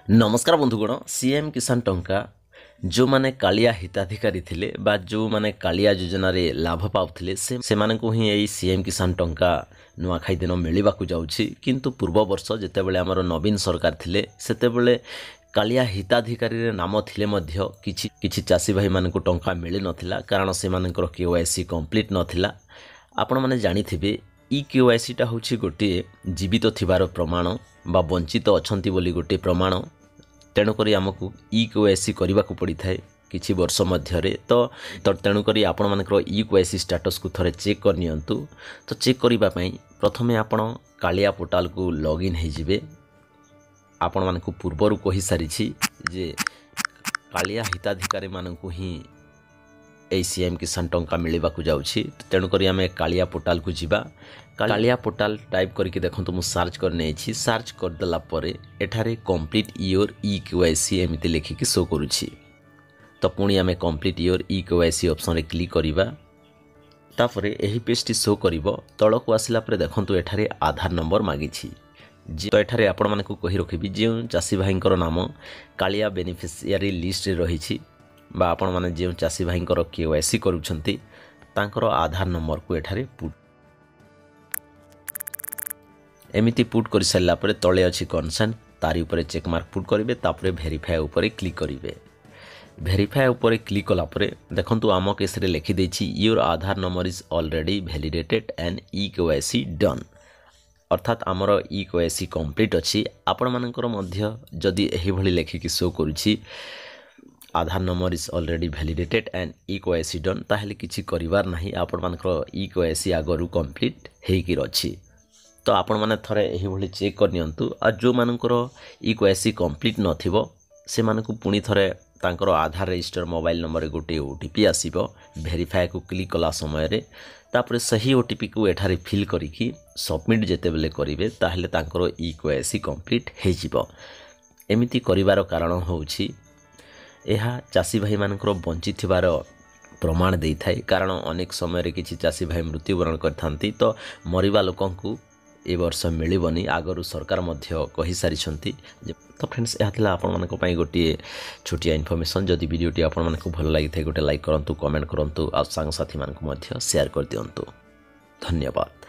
नमस्कार बंधुगण सीएम किसान टंका जो माने कालिया हिताधिकारी थिले बा जो माने कालिया योजना रे लाभ पाउथिले से मानकु ही एई सीएम किसान टंका नुआखाई दिन मिलिबाकु जाउछि किंतु पूर्व वर्ष जेतेबेले हमर नवीन सरकार थिले सेतेबेले कालिया हिताधिकारी रे नाम थिले मध्य किछि चासी भाई मानकु टंका मिलि नथिला कारण से मानकर केवाईसी कंप्लीट नथिला। आपण माने जानिथिबे ई केवाईसी टा होछि गोटे जीवित थिबार प्रमाण बा वंचित अछंती बोली गोटे प्रमाण। तेणुक आमको ई केवाईसी करने को पड़ी थाए किछि वर्ष मध्य तो तेणुक आपण मानकर ई केवाईसी स्टेटस को थरे चेक कर नियंतु। तो चेक करने प्रथमे आपण कालिया पोर्टाल को लॉगिन हो जिवे। आपण मानकु पूर्वर कहि सारी जे कालिया हिताधिकारी मानकु ही ए सीएम किसान टंका मिलवा जाउछि। तेणुक आम कालिया पोर्टाल को जीवा। कालिया पोर्टाल टाइप करके देखो मुझे सर्च करने सर्च करदेला एठारे कंप्लीट योर ई केवाईसी एमती लिखिकी शो करुछि। तो पुणी आम complete your e KYC option रे क्लिक करिबा। तापरे एही पेजटी शो करिवो। तळकु आसिला परे देखंतु एठारे आधार नंबर मागिछि। तो एठारे आपण मानकु कहि रखिबि जे चासी भाईंकर नाम कालिया बेनिफिशियरी लिस्ट रे रहिछि बा आपण माने जे चासी भाईंकर केवाईसी करूछंती तांकर आधार नंबर को एठारे पुट एमिति पुट कर सारा पर तले अच्छी कनसेंट तारी ऊपर चेक मार्क पुट करेंगे। तापर भेरीफाए ऊपर क्लिक करेंगे। भेरीफाए ऊपर क्लिक कलापर देखंतु आम केस रे लिखि देछि your Aadhaar number is already validated and e KYC done. अर्थात आमर ई केवाईसी कंप्लीट अच्छी। आपण मानकर मध्य जदि एही भली लेखिकी शो करुछि Aadhaar number is already validated and e KYC done ताहेले किछि करिवार नाही। आपण मानकर ई केवाईसी आगरु कंप्लीट हेकी अछि। तो आपण माने थरे एही भली चेक कर नियंतु। आ जो मानकर ई केवाईसी कंप्लीट नथिबो से मानकु पुणी थरे तांकर आधार रजिस्टर मोबाइल नंबर रे गोटे ओटीपी आसीबो। वेरीफाई को क्लिक कला समय रे तापर सही ओटीपी को एठारे फिल करिकी सबमिट जेते बेले करिवे ताहले तांकर ई केवाईसी कंप्लीट हे जिवो। एमिति करिवार कारण होउछि एहा चासी भाई मानकर वंचित थिबार प्रमाण देई थाए। कारण अनेक समय रे किछि चासी भाई मृत्युवरण करथांती तो मरिबा लोकंकु ए वर्ष मिलबनी आगरू सरकार मध्य कहि सारी छंती। तो फ्रेंड्स यह थिला आपण मानक पई गोटे छोटिया इनफॉरमेशन। जदि वीडियोटी आपण मानक भल लागि थाए गोटे लाइक करंतु, कमेंट करंतु आ संग साथी मानक मध्य शेयर कर दियंतु। धन्यवाद।